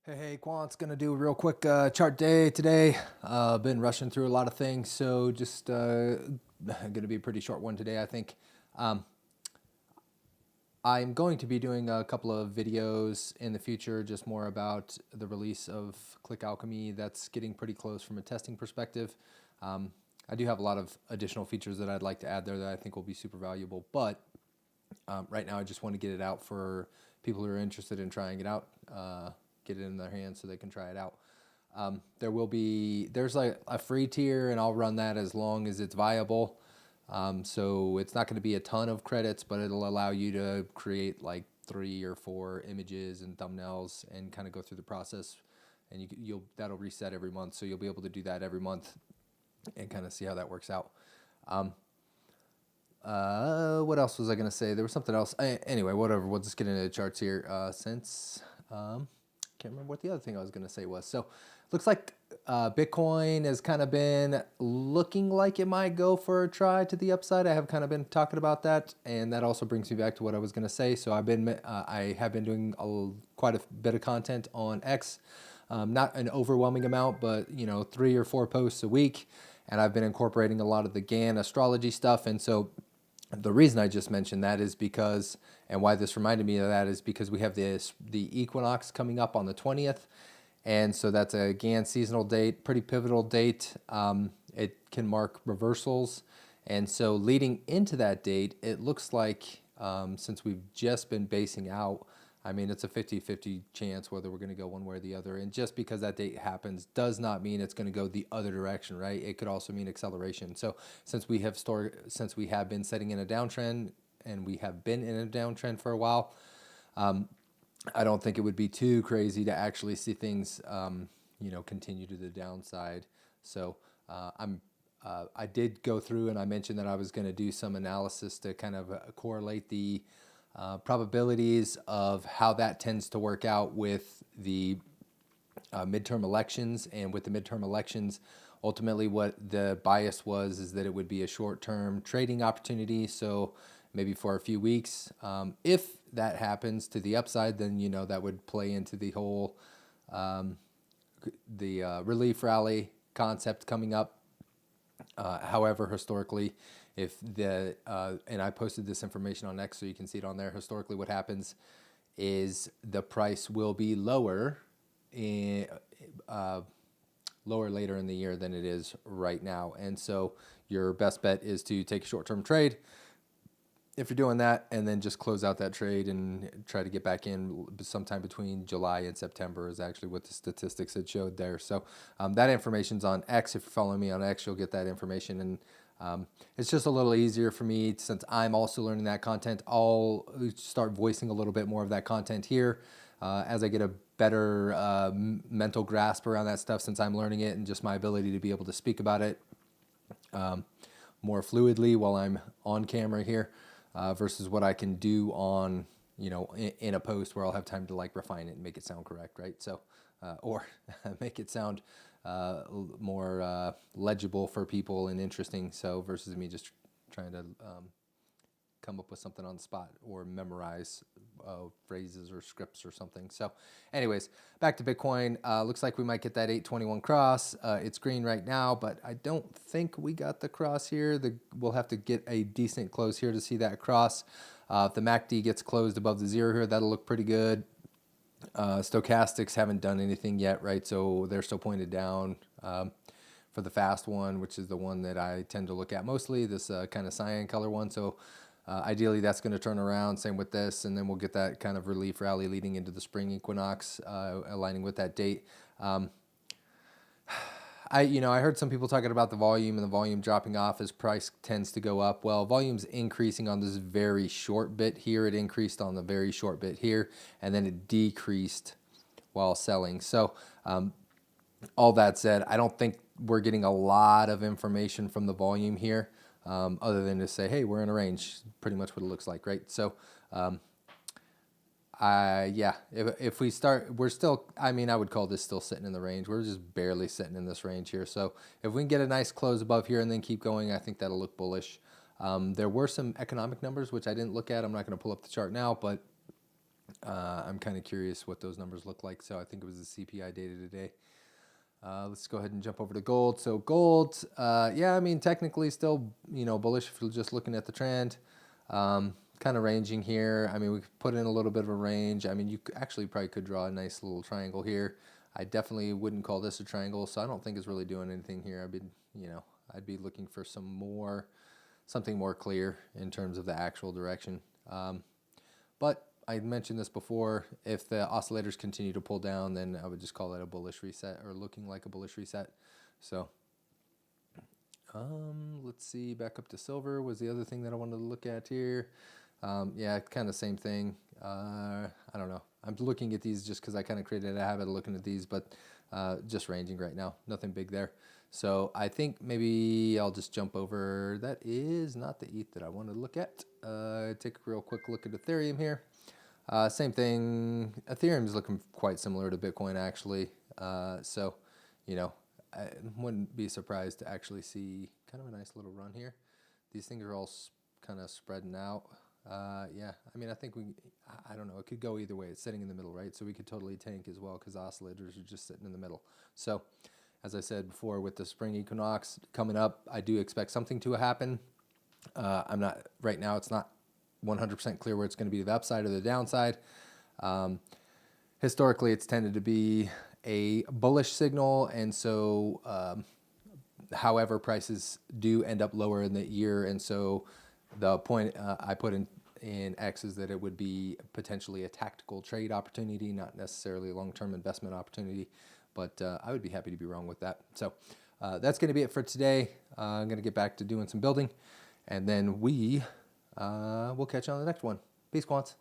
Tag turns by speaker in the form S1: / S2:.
S1: Hey, Quant's gonna do a real quick chart day today. Been rushing through a lot of things, so just gonna be a pretty short one today, I think. Um, I'm going to be doing a couple of videos in the future, just more about the release of Click Alchemy. That's getting pretty close from a testing perspective. I do have a lot of additional features that I'd like to add there that I think will be super valuable, but right now I just want to get it out for people who are interested in trying it out, get it in their hands so they can try it out. There's like a free tier, and I'll run that as long as it's viable. So it's not going to be a ton of credits, but it'll allow you to create like 3 or 4 images and thumbnails and kind of go through the process. And that'll reset every month, so you'll be able to do that every month and kind of see how that works out. What else was I going to say? There was something else. Anyway, whatever. We'll just get into the charts here. Can't remember what the other thing I was going to say was. So, looks like Bitcoin has kind of been looking like it might go for a try to the upside. I have kind of been talking about that, and that also brings me back to what I was going to say. So, I have been doing quite a bit of content on X. Not an overwhelming amount, but 3 or 4 posts a week, and I've been incorporating a lot of the GAN astrology stuff, and so the reason I just mentioned that is because, and why this reminded me of that is because we have the equinox coming up on the 20th, and so that's a GAN seasonal date, pretty pivotal date. It can mark reversals, and so leading into that date, it looks like since we've just been basing out, I mean, it's a 50-50 chance whether we're going to go one way or the other. And just because that date happens does not mean it's going to go the other direction, right? It could also mean acceleration. So since we have been setting in a downtrend, and we have been in a downtrend for a while, I don't think it would be too crazy to actually see things, continue to the downside. So I did go through, and I mentioned that I was going to do some analysis to kind of correlate the probabilities of how that tends to work out with the midterm elections. And with the midterm elections, ultimately what the bias was is that it would be a short-term trading opportunity, so maybe for a few weeks. If that happens to the upside, then that would play into the whole relief rally concept coming up. However, historically, and I posted this information on X so you can see it on there. Historically, what happens is the price will be lower later in the year than it is right now. And so your best bet is to take a short-term trade if you're doing that, and then just close out that trade and try to get back in sometime between July and September is actually what the statistics had showed there. So that information's on X. If you're following me on X, you'll get that information. And it's just a little easier for me since I'm also learning that content. I'll start voicing a little bit more of that content here as I get a better mental grasp around that stuff, since I'm learning it, and just my ability to be able to speak about it more fluidly while I'm on camera here. Versus what I can do on, in a post where I'll have time to like refine it and make it sound correct, right? So, or make it sound more legible for people and interesting. So versus me just trying to come up with something on the spot or memorize phrases or scripts or something. So anyways, back to Bitcoin. Looks like we might get that 821 cross. It's green right now, but I don't think we got the cross here. We'll have to get a decent close here to see that cross. If the MACD gets closed above the 0 here, that'll look pretty good. Stochastics haven't done anything yet, right? So they're still pointed down. For the fast one, which is the one that I tend to look at mostly, this kind of cyan color one. So ideally that's going to turn around, same with this, and then we'll get that kind of relief rally leading into the spring equinox, aligning with that date. I heard some people talking about the volume and the volume dropping off as price tends to go up. Well, volume's increasing on this very short bit here. It increased on the very short bit here, and then it decreased while selling. So all that said, I don't think we're getting a lot of information from the volume here, other than to say, hey, we're in a range, pretty much what it looks like, right? So, if we start, we're still, I would call this still sitting in the range. We're just barely sitting in this range here. So if we can get a nice close above here and then keep going, I think that'll look bullish. There were some economic numbers, which I didn't look at. I'm not going to pull up the chart now, but I'm kind of curious what those numbers look like. So I think it was the CPI data today. Let's go ahead and jump over to gold. So gold, yeah, I mean, technically still, bullish if you're just looking at the trend. Kind of ranging here. I mean, we could put in a little bit of a range. I mean, you actually probably could draw a nice little triangle here. I definitely wouldn't call this a triangle, so I don't think it's really doing anything here. I'd be looking for something more clear in terms of the actual direction. But I mentioned this before, if the oscillators continue to pull down, then I would just call that a bullish reset, or looking like a bullish reset. So let's see, back up to silver was the other thing that I wanted to look at here. Yeah, kind of same thing. I don't know. I'm looking at these just because I kind of created a habit of looking at these, but just ranging right now. Nothing big there. So I think maybe I'll just jump over. That is not the ETH that I wanted to look at. Take a real quick look at Ethereum here. Same thing. Ethereum is looking quite similar to Bitcoin, actually. So, I wouldn't be surprised to actually see kind of a nice little run here. These things are all kind of spreading out. Yeah, I mean, I think I don't know, it could go either way. It's sitting in the middle, right? So we could totally tank as well because oscillators are just sitting in the middle. So, as I said before, with the spring equinox coming up, I do expect something to happen. Right now, it's not 100% clear where it's going to be the upside or the downside. Historically, it's tended to be a bullish signal, and so however, prices do end up lower in the year, and so the point I put in X is that it would be potentially a tactical trade opportunity, not necessarily a long-term investment opportunity, but I would be happy to be wrong with that. So that's going to be it for today. I'm going to get back to doing some building, and then we'll catch you on the next one. Peace, quants.